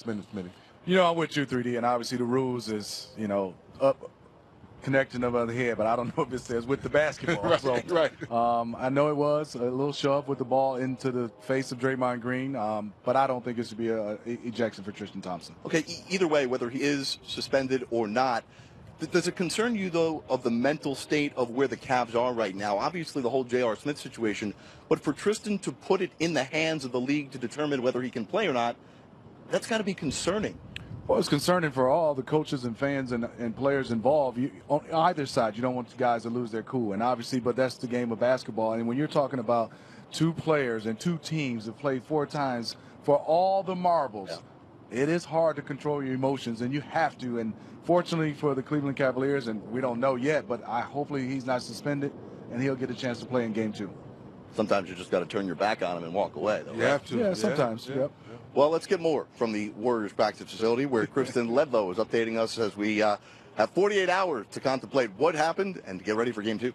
Smitty. You know, I'm with you, 3D, and obviously the rules is, up connecting them on the head, but I don't know if it says with the basketball. Right, so, right. I know it was a little shove with the ball into the face of Draymond Green, but I don't think it should be a ejection for Tristan Thompson. Okay, either way, whether he is suspended or not, does it concern you, though, of the mental state of where the Cavs are right now? Obviously, the whole J.R. Smith situation, but for Tristan to put it in the hands of the league to determine whether he can play or not, that's got to be concerning. Well, it's concerning for all the coaches and fans and players involved. On either side, you don't want the guys to lose their cool. And obviously, but that's the game of basketball. And when you're talking about two players and two teams that played 4 times for all the marbles, it is hard to control your emotions, and you have to. And fortunately for the Cleveland Cavaliers, and we don't know yet, but hopefully he's not suspended, and he'll get a chance to play in Game 2. Sometimes you just got to turn your back on him and walk away, though, You right? have to. Yeah, sometimes. Yeah. Yep. Well, let's get more from the Warriors practice facility, where Kristen Ledlow is updating us as we have 48 hours to contemplate what happened and to get ready for Game 2.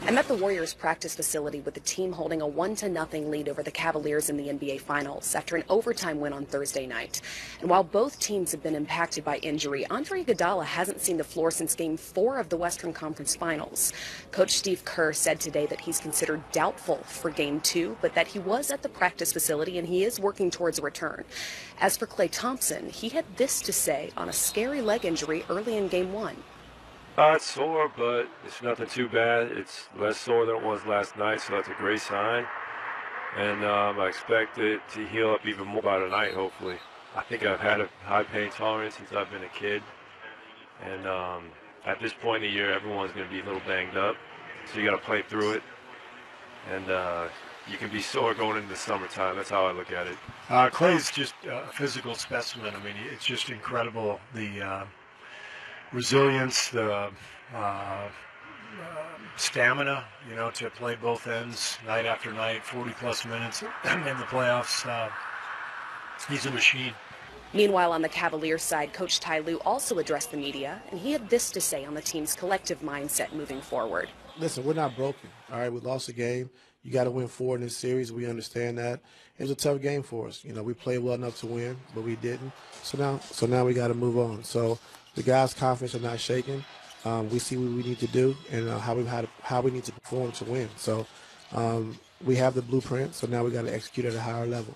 I'm at the Warriors practice facility with the team holding a 1-0 lead over the Cavaliers in the NBA Finals after an overtime win on Thursday night. And while both teams have been impacted by injury, Andre Iguodala hasn't seen the floor since Game 4 of the Western Conference Finals. Coach Steve Kerr said today that he's considered doubtful for Game 2, but that he was at the practice facility and he is working towards a return. As for Klay Thompson, he had this to say on a scary leg injury early in Game 1. It's sore, but it's nothing too bad. It's less sore than it was last night, so that's a great sign. And I expect it to heal up even more by tonight, hopefully. I think I've had a high pain tolerance since I've been a kid. And at this point in the year, everyone's going to be a little banged up. So you got to play through it. And you can be sore going into the summertime. That's how I look at it. Clay's just a physical specimen. I mean, it's just incredible, the resilience, the stamina, to play both ends night after night, 40-plus minutes in the playoffs. He's a machine. Meanwhile, on the Cavaliers side, Coach Ty Lue also addressed the media, and he had this to say on the team's collective mindset moving forward. Listen, we're not broken, all right? We lost a game. You got to win 4 in this series. We understand that. It was a tough game for us. We played well enough to win, but we didn't. So now we got to move on. So the guys' confidence are not shaken. We see what we need to do and how we need to perform to win. So we have the blueprint, so now we got to execute at a higher level.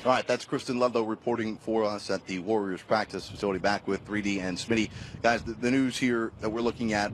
All right, that's Kristen Ledlow reporting for us at the Warriors practice facility. Back with 3D and Smitty. Guys, the news here that we're looking at,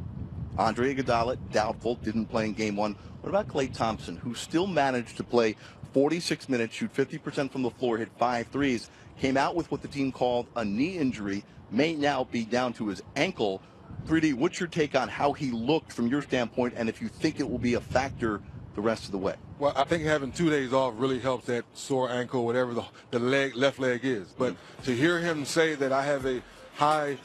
Andre Iguodala, doubtful, didn't play in Game 1. What about Klay Thompson, who still managed to play 46 minutes, shoot 50% from the floor, hit 5 threes, came out with what the team called a knee injury, may now be down to his ankle. 3D, what's your take on how he looked from your standpoint, and if you think it will be a factor the rest of the way? Well, I think having 2 days off really helps that sore ankle, whatever the left leg is. But to hear him say that I have a high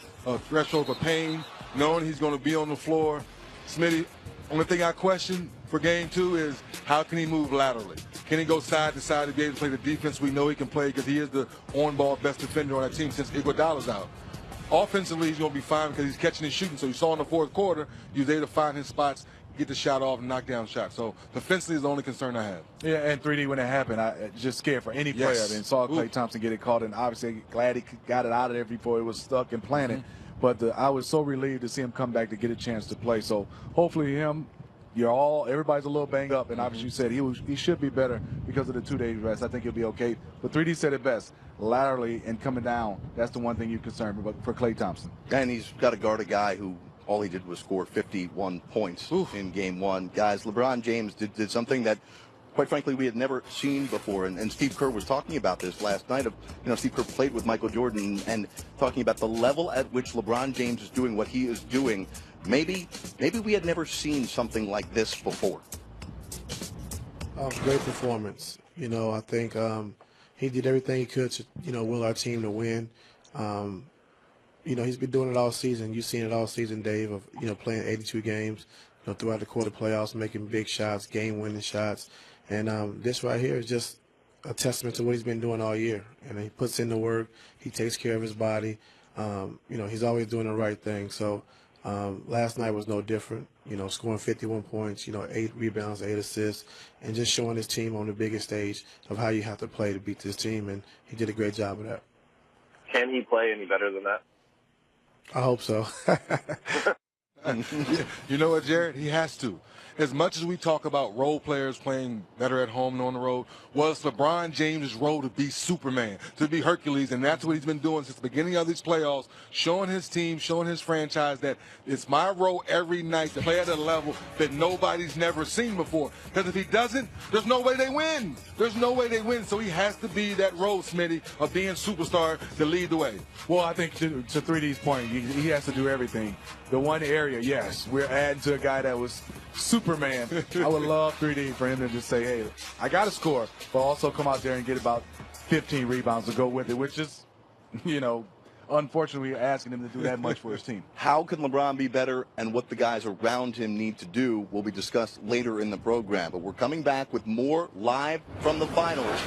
threshold for pain, knowing he's going to be on the floor, Smitty, only thing I question for Game 2 is how can he move laterally? Can he go side to side to be able to play the defense we know he can play, because he is the on-ball best defender on that team since Iguodala's out. Offensively, he's going to be fine because he's catching and shooting. So you saw in the fourth quarter, he was able to find his spots, get the shot off, and knock down shots. So defensively is the only concern I have. Yeah, and 3D, when it happened, I just scared for any player. Yes. I mean, saw Klay Thompson get it caught, and obviously glad he got it out of there before it was stuck and planted. But I was so relieved to see him come back to get a chance to play. So hopefully everybody's a little banged up, and obviously you said he should be better because of the 2 days rest. I think he'll be okay. But 3D said it best. Laterally and coming down, that's the one thing you're concerned about for Klay Thompson. And he's got to guard a guy who all he did was score 51 points in Game 1. Guys, LeBron James did something that, quite frankly, we had never seen before. And Steve Kerr was talking about this last night. Steve Kerr played with Michael Jordan and talking about the level at which LeBron James is doing what he is doing. Maybe we had never seen something like this before. Great performance. I think he did everything he could to, will our team to win. He's been doing it all season. You've seen it all season, Dave, of, playing 82 games, throughout the quarter playoffs, making big shots, game-winning shots. And this right here is just a testament to what he's been doing all year. And he puts in the work. He takes care of his body. He's always doing the right thing. So Last night was no different. You know, scoring 51 points, 8 rebounds, 8 assists, and just showing his team on the biggest stage of how you have to play to beat this team, and he did a great job of that. Can he play any better than that? I hope so. You know what, Jared? He has to. As much as we talk about role players playing better at home than on the road, was LeBron James' role to be Superman, to be Hercules, and that's what he's been doing since the beginning of these playoffs, showing his team, showing his franchise that it's my role every night to play at a level that nobody's never seen before. Because if he doesn't, there's no way they win. There's no way they win. So he has to be that role, Smitty, of being superstar to lead the way. Well, I think to 3D's point, he has to do everything. The one area, yes, we're adding to a guy that was Superman. I would love 3D for him to just say, hey, I got to score, but also come out there and get about 15 rebounds to go with it, which is, unfortunately, we're asking him to do that much for his team. How can LeBron be better and what the guys around him need to do will be discussed later in the program. But we're coming back with more live from the finals.